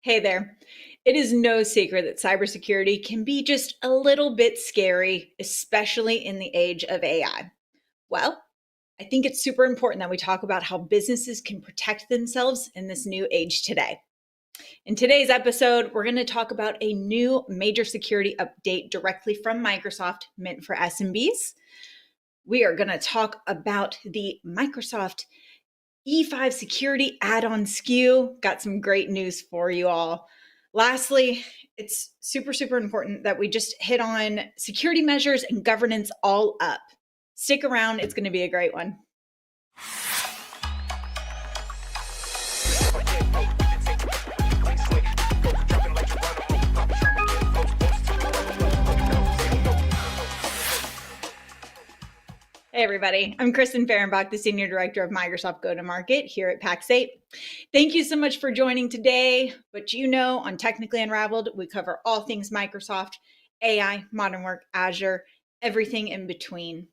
Hey there. It is no secret that cybersecurity can be just a little bit scary, especially in the age of AI. Well, I think it's super important that we talk about how businesses can protect themselves in this new age today. In today's episode, we're going to talk about a new major security update directly from Microsoft meant for SMBs. We are going to talk about the Microsoft E5 security add-on SKU. Got some great news for you all. Lastly, it's super important that we just hit on security measures and governance all up. Stick around, it's going to be a great one. Hey everybody, I'm Kristen Fehrenbach, the Senior Director of Microsoft Go-to-Market here at Pax8. Thank you so much for joining today. But you know, on TECHnically Unraveled, we cover all things Microsoft, AI, modern work, Azure, everything in between.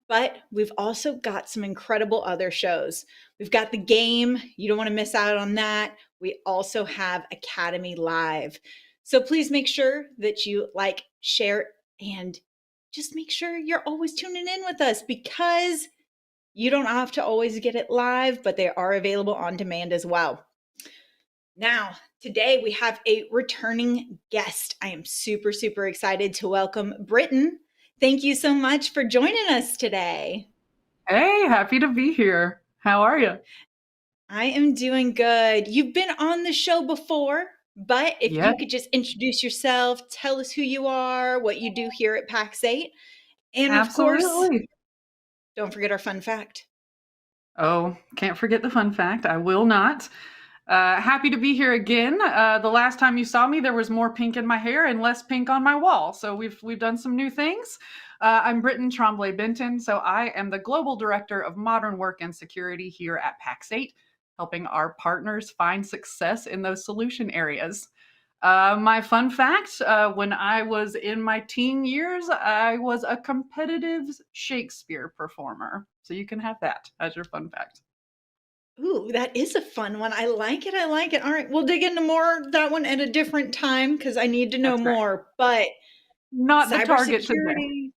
But we've also got some incredible other shows. We've got The Game, you don't want to miss out on that. We also have Academy Live. So please make sure that you like, share, and just make sure you're always tuning in with us because you don't have to always get it live, but they are available on demand as well. Now, today we have a returning guest. I am super excited to welcome Brittan. Thank you so much for joining us today. Hey, happy to be here. How are you? I am doing good. You've been on the show before, but if Yeah, you could just introduce yourself, tell us who you are, what you do here at Pax8, and of course, absolutely. don't forget our fun fact. Oh, can't forget the fun fact. I will not. Happy to be here again. The last time you saw me, there was more pink in my hair and less pink on my wall. So we've done some new things. I'm Brittan Trembley Benton. So I am the Global Director of Modern Work and Security here at Pax8, helping our partners find success in those solution areas. My fun fact, when I was in my teen years, I was a competitive Shakespeare performer. So you can have that as your fun fact. Ooh, that is a fun one. I like it. I like it. All right, we'll dig into more of that one at a different time because I need to know That's great. more. But Not the target today. cybersecurity,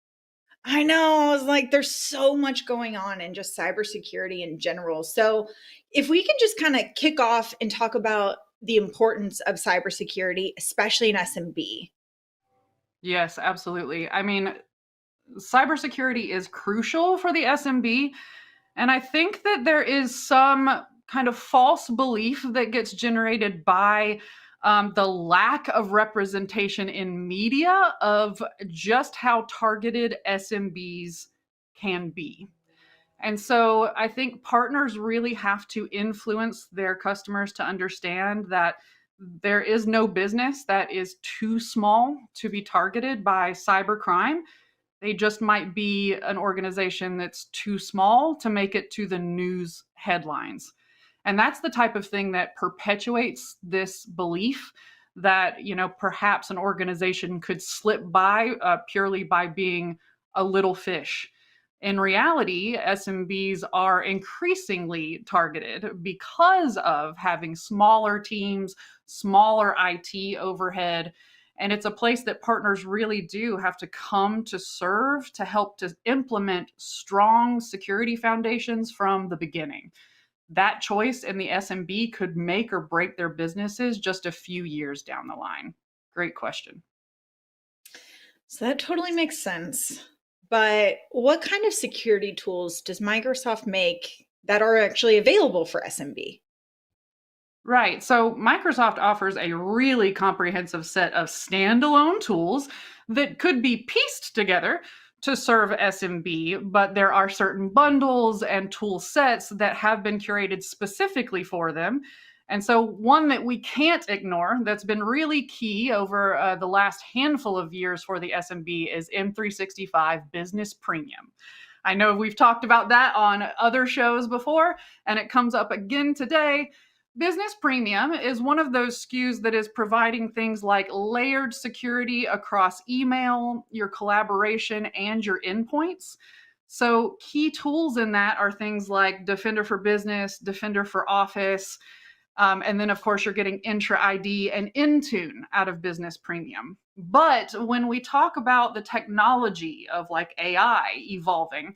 I know. I was like, there's so much going on in just cybersecurity in general. So if we can just kind of kick off and talk about the importance of cybersecurity, especially in SMB. Yes, absolutely. I mean, cybersecurity is crucial for the SMB. And I think that there is some kind of false belief that gets generated by the lack of representation in media of just how targeted SMBs can be. And so I think partners really have to influence their customers to understand that there is no business that is too small to be targeted by cybercrime. They just might be an organization that's too small to make it to the news headlines. And that's the type of thing that perpetuates this belief that, perhaps an organization could slip by purely by being a little fish. In reality, SMBs are increasingly targeted because of having smaller teams, smaller IT overhead, and it's a place that partners really do have to come to serve to help to implement strong security foundations from the beginning. That choice in the SMB could make or break their businesses just a few years down the line. Great question. So that totally makes sense. But what kind of security tools does Microsoft make that are actually available for SMB? Right. So Microsoft offers a really comprehensive set of standalone tools that could be pieced together to serve SMB, but there are certain bundles and tool sets that have been curated specifically for them. And so, one that we can't ignore that's been really key over the last handful of years for the SMB is M365 Business Premium. I know we've talked about that on other shows before, and it comes up again today. Business Premium is one of those SKUs that is providing things like layered security across email, your collaboration, and your endpoints. So, key tools in that are things like Defender for Business, Defender for Office, And then, of course, you're getting Intra ID and Intune out of Business Premium. But when we talk about the technology of like AI evolving,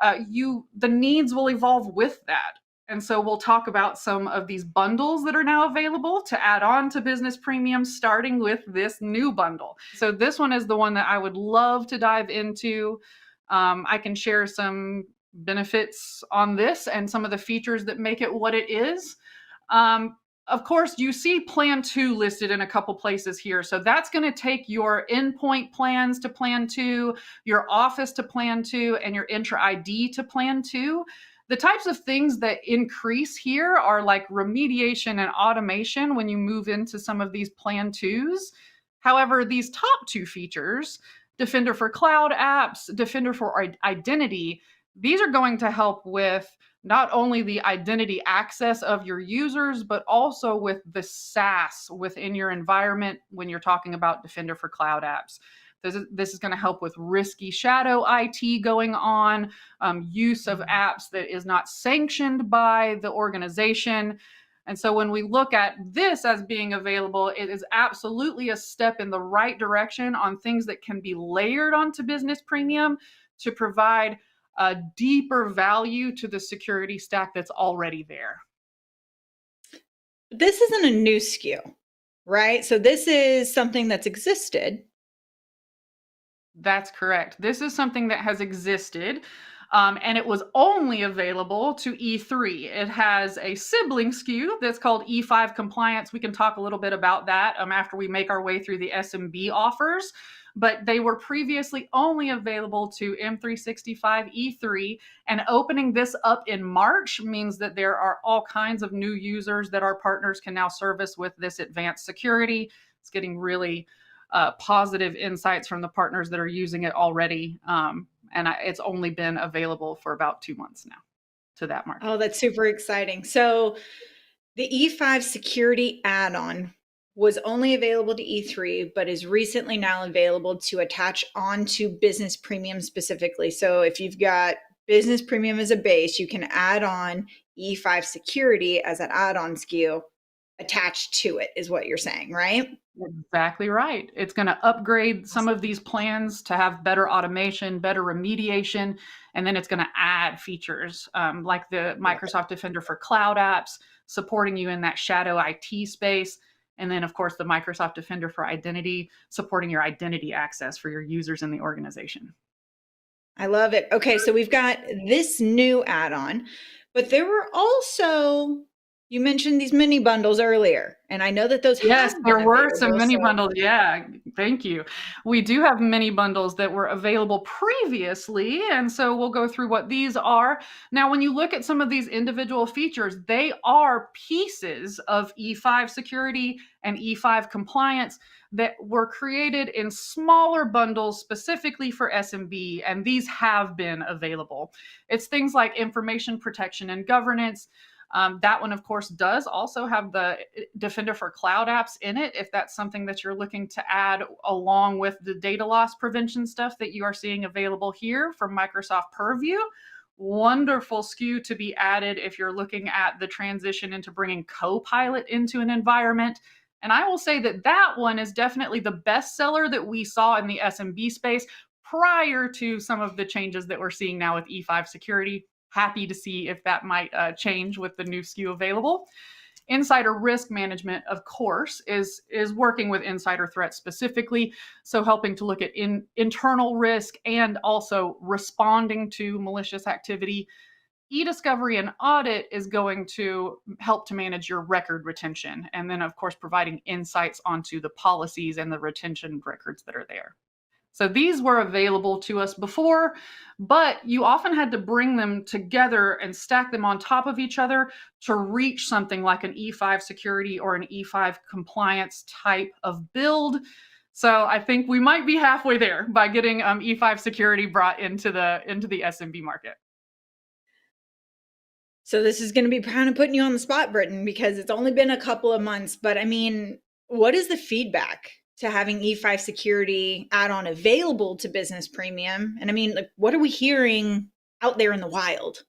the needs will evolve with that. And so we'll talk about some of these bundles that are now available to add on to Business Premium, starting with this new bundle. So this one is the one that I would love to dive into. I can share some benefits on this and some of the features that make it what it is. Of course, you see Plan 2 listed in a couple places here. So that's going to take your endpoint plans to Plan 2, your Office to Plan 2, and your Intra ID to Plan 2. The types of things that increase here are like remediation and automation when you move into some of these Plan 2s. However, these top two features, Defender for Cloud Apps, Defender for Identity, these are going to help with not only the identity access of your users, but also with the SaaS within your environment when you're talking about Defender for Cloud Apps. This is going to help with risky shadow IT going on, use of apps that is not sanctioned by the organization. And so when we look at this as being available, it is absolutely a step in the right direction on things that can be layered onto Business Premium to provide a deeper value to the security stack that's already there. This isn't a new SKU, right? So this is something that's existed. That's correct. This is something that has existed, and it was only available to E3. It has a sibling SKU that's called E5 Compliance. We can talk a little bit about that after we make our way through the SMB offers. But they were previously only available to M365 E3, and opening this up in March means that there are all kinds of new users that our partners can now service with this advanced security. It's getting really positive insights from the partners that are using it already, and it's only been available for about 2 months now to that market. Oh, that's super exciting. So the E5 security add-on was only available to E3, but is recently now available to attach onto Business Premium specifically. So if you've got Business Premium as a base, you can add on E5 security as an add-on SKU attached to it, is what you're saying, right? Exactly right. It's going to upgrade some of these plans to have better automation, better remediation, and then it's going to add features like the Microsoft Defender for Cloud Apps, supporting you in that shadow IT space. And then, of course, the Microsoft Defender for Identity, supporting your identity access for your users in the organization. I love it. Okay, so we've got this new add-on, but there were also, you mentioned these mini bundles earlier, and I know that those Yes, have there been were some available, mini so bundles. Yeah, thank you. We do have mini bundles that were available previously, and so we'll go through what these are. Now, when you look at some of these individual features, they are pieces of E5 security and E5 compliance that were created in smaller bundles specifically for SMB, and these have been available. It's things like information protection and governance. That one, of course, does also have the Defender for Cloud Apps in it, if that's something that you're looking to add along with the data loss prevention stuff that you are seeing available here from Microsoft Purview. Wonderful SKU to be added if you're looking at the transition into bringing Copilot into an environment. And I will say that that one is definitely the best seller that we saw in the SMB space prior to some of the changes that we're seeing now with E5 security. Happy to see if that might change with the new SKU available. Insider risk management, of course, is working with insider threats specifically, so helping to look at internal risk and also responding to malicious activity. E-discovery and audit is going to help to manage your record retention, and then, of course, providing insights onto the policies and the retention records that are there. So these were available to us before, but you often had to bring them together and stack them on top of each other to reach something like an E5 security or an E5 compliance type of build. So I think we might be halfway there by getting E5 security brought into the SMB market. So this is going to be kind of putting you on the spot, Brittan, because it's only been a couple of months, but I mean, what is the feedback to having E5 security add-on available to Business Premium? And I mean, like, what are we hearing out there in the wild?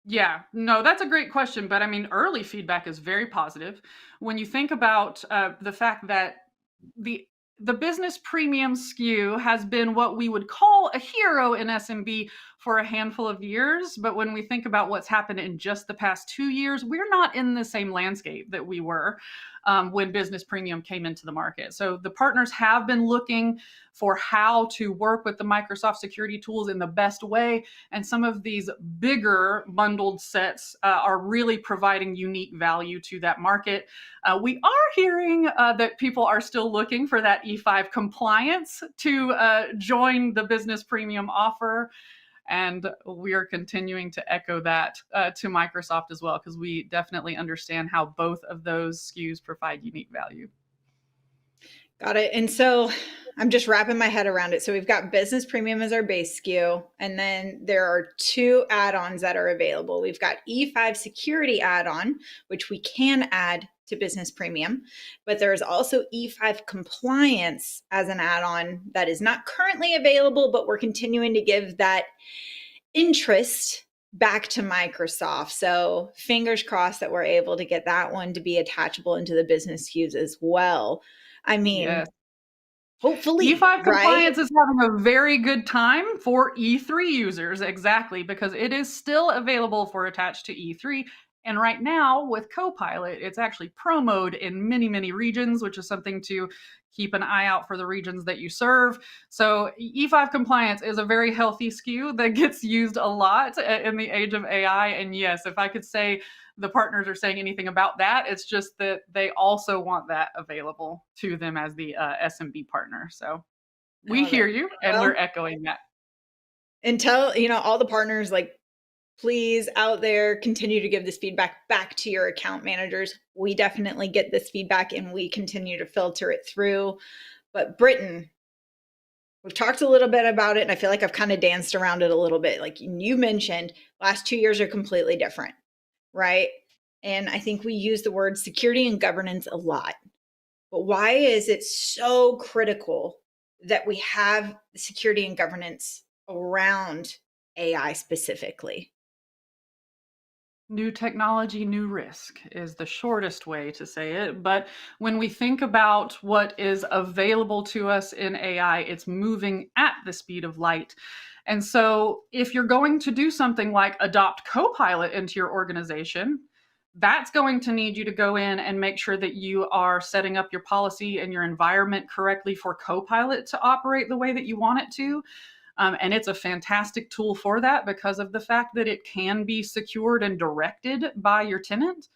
Yeah, no, that's a great question. But I mean, early feedback is very positive. When you think about the fact that the the business premium SKU has been what we would call a hero in SMB for a handful of years. But when we think about what's happened in just the past 2 years, we're not in the same landscape that we were when business premium came into the market. So the partners have been looking for how to work with the Microsoft security tools in the best way. And some of these bigger bundled sets are really providing unique value to that market. We are hearing that people are still looking for that E5 compliance to join the business premium offer. And we are continuing to echo that to Microsoft as well, because we definitely understand how both of those SKUs provide unique value. Got it. And so I'm just wrapping my head around it. So we've got business premium as our base SKU, and then there are two add-ons that are available. We've got E5 security add-on, which we can add to business premium, but there is also E5 compliance as an add-on that is not currently available, but we're continuing to give that interest back to Microsoft. So fingers crossed that we're able to get that one to be attachable into the business SKUs as well. I mean, Yes. hopefully, E5 right? compliance is having a very good time for E3 users, exactly, because it is still available for attached to E3. And right now, with Copilot, it's actually promoed in many, many regions, which is something to keep an eye out for the regions that you serve. So, E5 compliance is a very healthy SKU that gets used a lot in the age of AI. And yes, if I could say the partners are saying anything about that, it's just that they also want that available to them as the SMB partner. So I we love hear it. you and Well, we're echoing that. and tell, all the partners, like, please out there, continue to give this feedback back to your account managers. We definitely get this feedback and we continue to filter it through. But Brittan, we've talked a little bit about it, and I feel like I've kind of danced around it a little bit. Like you mentioned, last 2 years are completely different, right? And I think we use the word security and governance a lot. But why is it so critical that we have security and governance around AI specifically? New technology, new risk is the shortest way to say it. But when we think about what is available to us in AI, it's moving at the speed of light. And so, if you're going to do something like adopt Copilot into your organization, that's going to need you to go in and make sure that you are setting up your policy and your environment correctly for Copilot to operate the way that you want it to. And it's a fantastic tool for that because of the fact that it can be secured and directed by your tenant.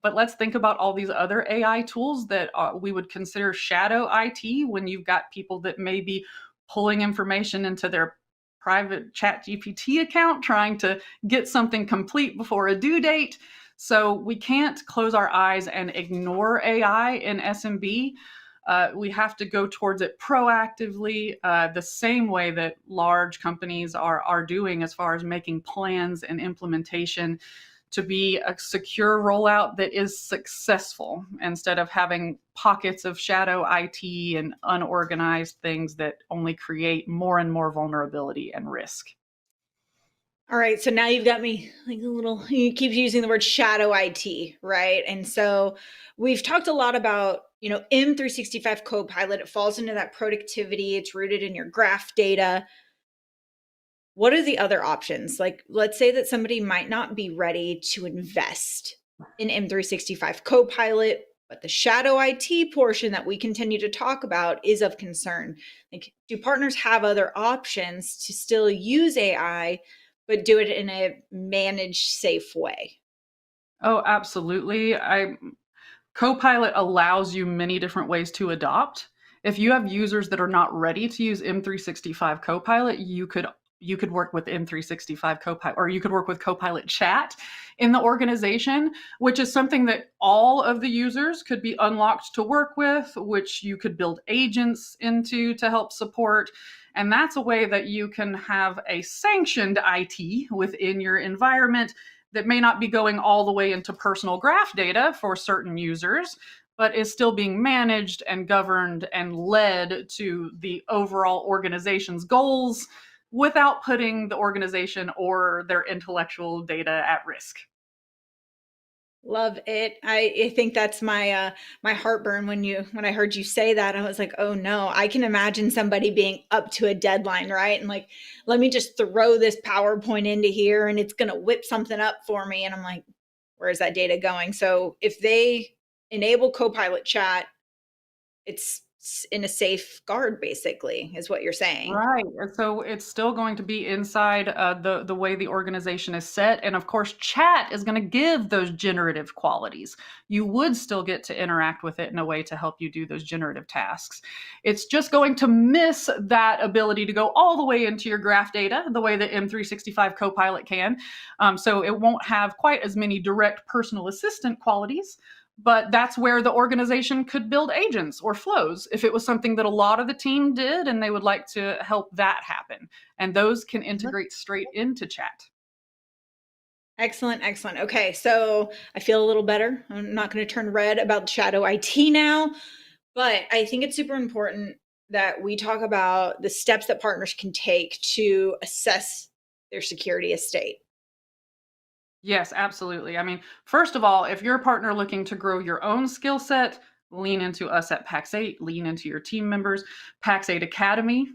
But let's think about all these other AI tools that we would consider shadow IT when you've got people that may be pulling information into their private chat GPT account, trying to get something complete before a due date. So we can't close our eyes and ignore AI in SMB. We have to go towards it proactively, the same way that large companies are doing as far as making plans and implementation to be a secure rollout that is successful instead of having pockets of shadow IT and unorganized things that only create more and more vulnerability and risk. All right, so now you've got me like a little, you keep using the word shadow IT, right? And so we've talked a lot about, M365 Copilot. It falls into that productivity, it's rooted in your graph data. What are the other options? Like, let's say that somebody might not be ready to invest in M365 Copilot, but the shadow IT portion that we continue to talk about is of concern. Like, do partners have other options to still use AI, but do it in a managed, safe way? Oh, absolutely. Copilot allows you many different ways to adopt. If you have users that are not ready to use M365 Copilot, you could work with M365 Copilot, or you could work with Copilot Chat in the organization, which is something that all of the users could be unlocked to work with, which you could build agents into to help support. And that's a way that you can have a sanctioned IT within your environment that may not be going all the way into personal graph data for certain users, but is still being managed and governed and led to the overall organization's goals without putting the organization or their intellectual data at risk. Love it. I think that's my my heartburn when I heard you say that. I was like, oh no, I can imagine somebody being up to a deadline, right? And like, let me just throw this PowerPoint into here and it's gonna whip something up for me. And I'm like, where's that data going? So if they enable Copilot chat, it's in a safeguard, basically, is what you're saying. Right. And so it's still going to be inside the way the organization is set. And of course, chat is going to give those generative qualities. You would still get to interact with it in a way to help you do those generative tasks. It's just going to miss that ability to go all the way into your graph data the way that M365 Copilot can. So it won't have quite as many direct personal assistant qualities, but that's where the organization could build agents or flows if it was something that a lot of the team did and they would like to help that happen. And those can integrate straight into chat. Excellent, excellent. Okay, so I feel a little better. I'm not going to turn red about shadow IT now, but I think it's super important that we talk about the steps that partners can take to assess their security estate. Yes, absolutely. I mean, first of all, if you're a partner looking to grow your own skill set, lean into us at Pax8, lean into your team members, Pax8 Academy,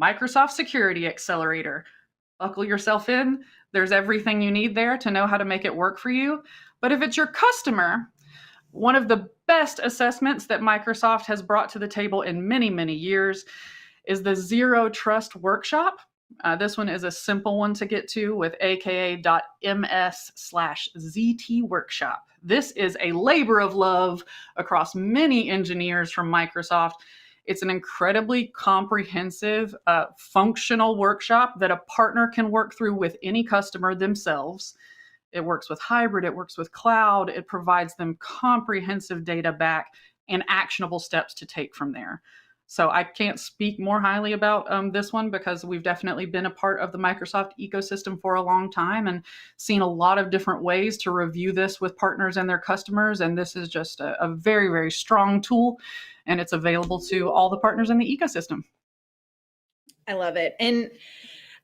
Microsoft Security Accelerator. Buckle yourself in. There's everything you need there to know how to make it work for you. But if it's your customer, one of the best assessments that Microsoft has brought to the table in many, many years is the Zero Trust Workshop. This one is a simple one to get to with aka.ms/ZT Workshop. This is a labor of love across many engineers from Microsoft. It's an incredibly comprehensive, functional workshop that a partner can work through with any customer themselves. It works with hybrid, it works with cloud, it provides them comprehensive data back and actionable steps to take from there. So I can't speak more highly about this one because we've definitely been a part of the Microsoft ecosystem for a long time and seen a lot of different ways to review this with partners and their customers. And this is just a very, very strong tool, and it's available to all the partners in the ecosystem. I love it. And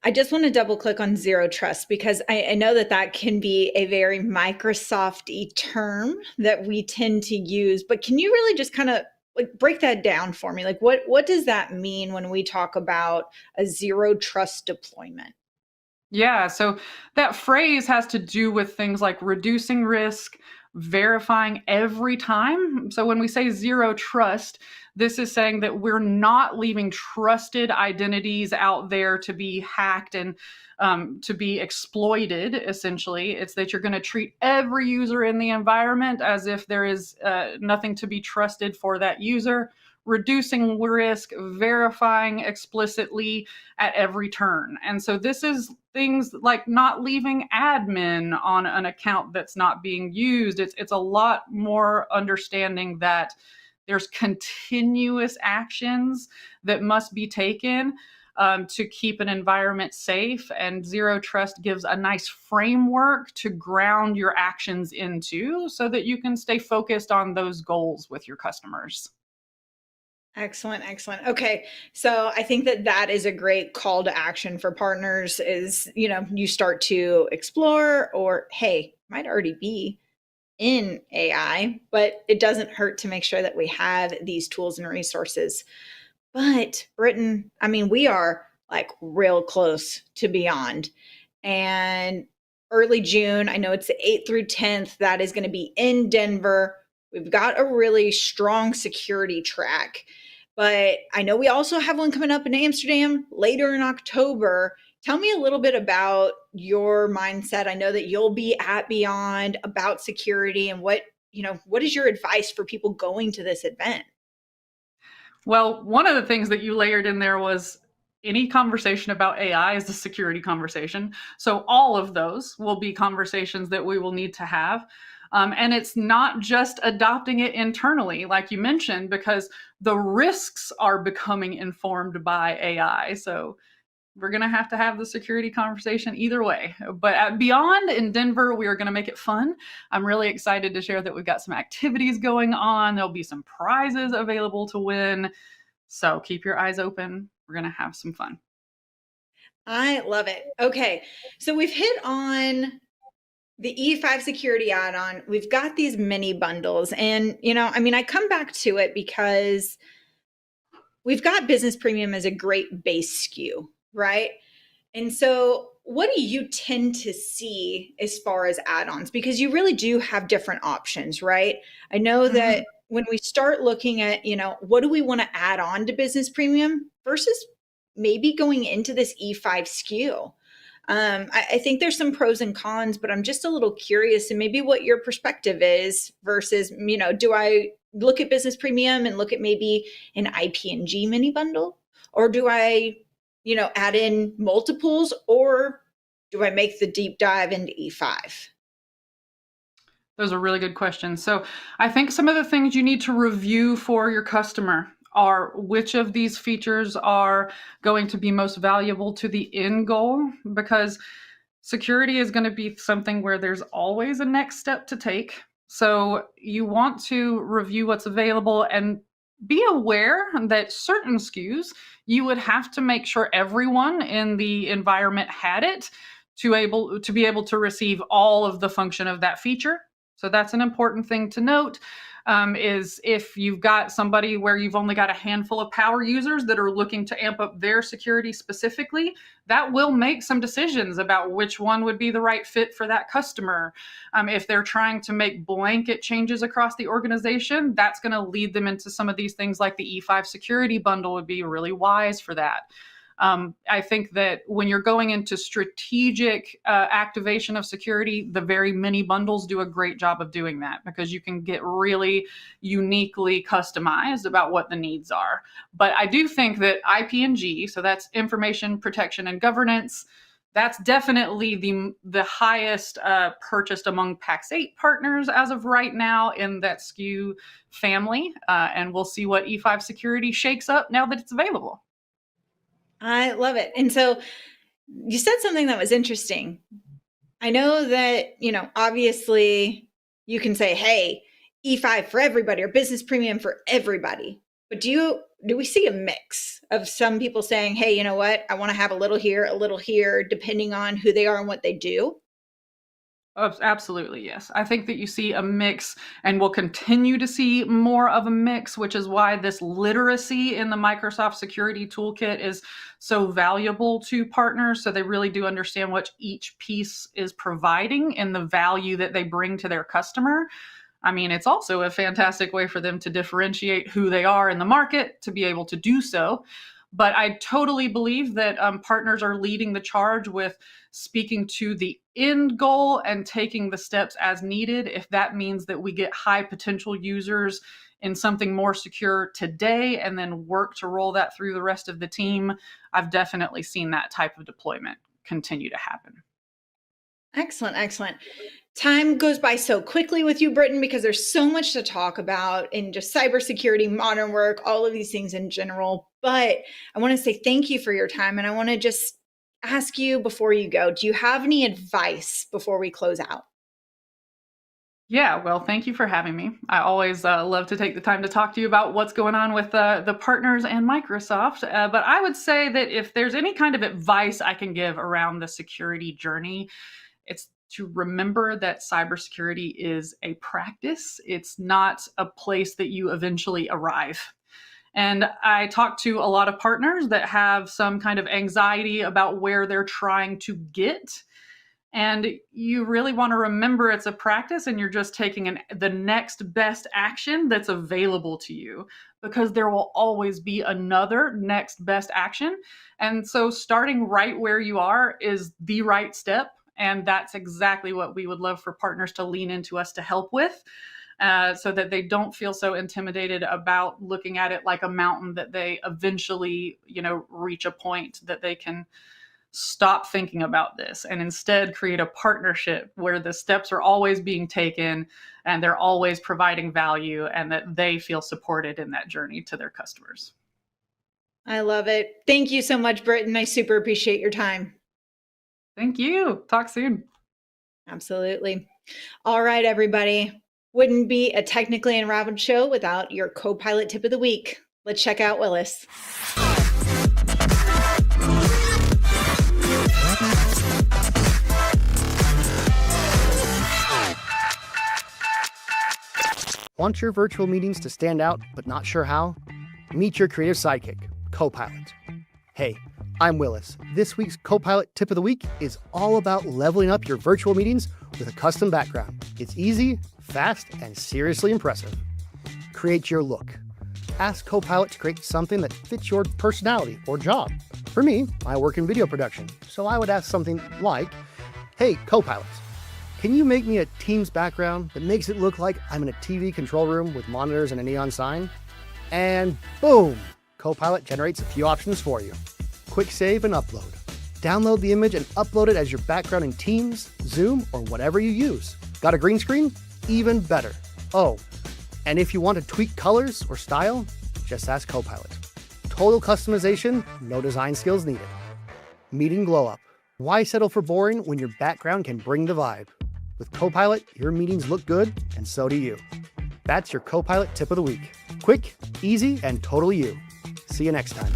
I just want to double click on zero trust because I know that that can be a very Microsoft-y term that we tend to use, but can you really just kind of like break that down for me? Like what does that mean when we talk about a zero trust deployment? Yeah, so that phrase has to do with things like reducing risk, verifying every time. So when we say zero trust, this is saying that we're not leaving trusted identities out there to be hacked and to be exploited, essentially. It's that you're going to treat every user in the environment as if there is nothing to be trusted for that user, reducing risk, verifying explicitly at every turn. And so this is things like not leaving admin on an account that's not being used. It's a lot more understanding that there's continuous actions that must be taken to keep an environment safe. And Zero Trust gives a nice framework to ground your actions into so that you can stay focused on those goals with your customers. Excellent, excellent. Okay, so I think that that is a great call to action for partners is, you start to explore or hey, might already be in AI, but it doesn't hurt to make sure that we have these tools and resources. But Brittan, I mean, we are like real close to beyond. And early June, I know it's the 8th through 10th, that is going to be in Denver. We've got a really strong security track. But I know we also have one coming up in Amsterdam later in October. Tell me a little bit about your mindset. I know that you'll be at Beyond about security and what is your advice for people going to this event? Well, one of the things that you layered in there was any conversation about AI is a security conversation. So all of those will be conversations that we will need to have. And it's not just adopting it internally, like you mentioned, because the risks are becoming informed by AI. So we're going to have the security conversation either way. But at Beyond in Denver, we are going to make it fun. I'm really excited to share that we've got some activities going on. There'll be some prizes available to win. So keep your eyes open. We're going to have some fun. I love it. Okay. So we've hit on the E5 security add-on. We've got these mini bundles. And, I come back to it because we've got business premium as a great base SKU, right? And so what do you tend to see as far as add-ons? Because you really do have different options, right? I know that when we start looking at, what do we want to add on to business premium versus maybe going into this E5 SKU? I think there's some pros and cons, but I'm just a little curious and maybe what your perspective is versus, do I look at business premium and look at maybe an IP&G mini bundle? Or do I, add in multiples, or do I make the deep dive into E5? Those are really good questions. So I think some of the things you need to review for your customer are which of these features are going to be most valuable to the end goal, because security is going to be something where there's always a next step to take. So you want to review what's available and be aware that certain SKUs, you would have to make sure everyone in the environment had it to be able to receive all of the function of that feature. So that's an important thing to note. Is if you've got somebody where you've only got a handful of power users that are looking to amp up their security specifically, that will make some decisions about which one would be the right fit for that customer. If they're trying to make blanket changes across the organization, that's going to lead them into some of these things like the E5 security bundle would be really wise for that. I think that when you're going into strategic activation of security, the very mini bundles do a great job of doing that, because you can get really uniquely customized about what the needs are. But I do think that IP&G, so that's information protection and governance, that's definitely the highest purchased among Pax8 partners as of right now in that SKU family. And we'll see what E5 security shakes up now that it's available. I love it. And so you said something that was interesting. I know that, obviously you can say, hey, E5 for everybody or business premium for everybody. But do we see a mix of some people saying, hey, you know what? I want to have a little here, depending on who they are and what they do? Oh, absolutely, yes. I think that you see a mix and will continue to see more of a mix, which is why this literacy in the Microsoft Security Toolkit is so valuable to partners. So they really do understand what each piece is providing and the value that they bring to their customer. I mean, it's also a fantastic way for them to differentiate who they are in the market, to be able to do so. But I totally believe that partners are leading the charge with speaking to the end goal and taking the steps as needed. If that means that we get high potential users in something more secure today and then work to roll that through the rest of the team, I've definitely seen that type of deployment continue to happen. Excellent, excellent. Time goes by so quickly with you, Brittan, because there's so much to talk about in just cybersecurity, modern work, all of these things in general. But I want to say thank you for your time. And I want to just ask you before you go, do you have any advice before we close out? Yeah, well, thank you for having me. I always love to take the time to talk to you about what's going on with the partners and Microsoft. But I would say that if there's any kind of advice I can give around the security journey, it's to remember that cybersecurity is a practice. It's not a place that you eventually arrive. And I talk to a lot of partners that have some kind of anxiety about where they're trying to get. And you really want to remember it's a practice and you're just taking the next best action that's available to you, because there will always be another next best action. And so starting right where you are is the right step. And that's exactly what we would love for partners to lean into us to help with, so that they don't feel so intimidated about looking at it like a mountain, that they eventually, reach a point that they can stop thinking about this and instead create a partnership where the steps are always being taken and they're always providing value, and that they feel supported in that journey to their customers. I love it. Thank you so much, Brittan. I super appreciate your time. Thank you. Talk soon. Absolutely. All right, everybody. Wouldn't be a Technically Unraveled show without your Copilot tip of the week. Let's check out Willis. Want your virtual meetings to stand out, but not sure how? Meet your creative sidekick, Copilot. Hey, I'm Willis. This week's Copilot Tip of the Week is all about leveling up your virtual meetings with a custom background. It's easy, fast, and seriously impressive. Create your look. Ask Copilot to create something that fits your personality or job. For me, I work in video production, so I would ask something like, hey, Copilot, can you make me a Teams background that makes it look like I'm in a TV control room with monitors and a neon sign? And boom, Copilot generates a few options for you. Quick save and upload. Download the image and upload it as your background in Teams, Zoom, or whatever you use. Got a green screen? Even better. Oh, and if you want to tweak colors or style, just ask Copilot. Total customization, no design skills needed. Meeting glow up. Why settle for boring when your background can bring the vibe? With Copilot, your meetings look good, and so do you. That's your Copilot Tip of the Week. Quick, easy, and totally you. See you next time.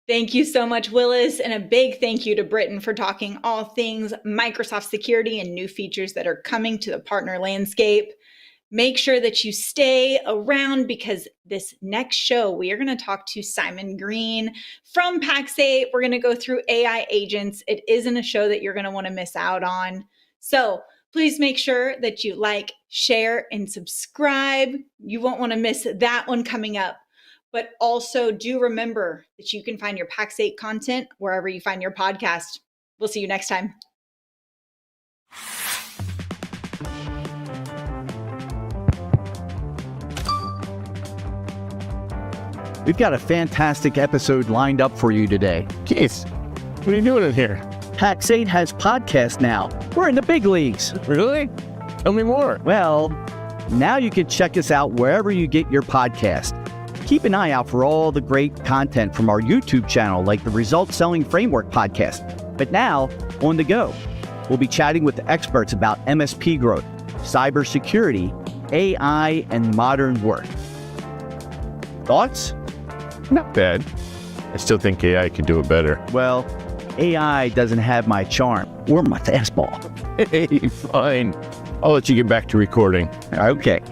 Thank you so much, Willis, and a big thank you to Brittan for talking all things Microsoft security and new features that are coming to the partner landscape. Make sure that you stay around because this next show, we are going to talk to Simon Green from Pax8. We're going to go through AI agents. It isn't a show that you're going to want to miss out on. So please make sure that you like, share, and subscribe. You won't want to miss that one coming up. But also do remember that you can find your Pax8 content wherever you find your podcast. We'll see you next time. We've got a fantastic episode lined up for you today. Jeez, what are you doing in here? Pax8 has podcasts now. We're in the big leagues. Really? Tell me more. Well, now you can check us out wherever you get your podcast. Keep an eye out for all the great content from our YouTube channel, like the Results Selling Framework podcast. But now, on the go, we'll be chatting with experts about MSP growth, cybersecurity, AI, and modern work. Thoughts? Not bad. I still think AI could do it better. Well, AI doesn't have my charm or my fastball. Hey, fine. I'll let you get back to recording. Okay.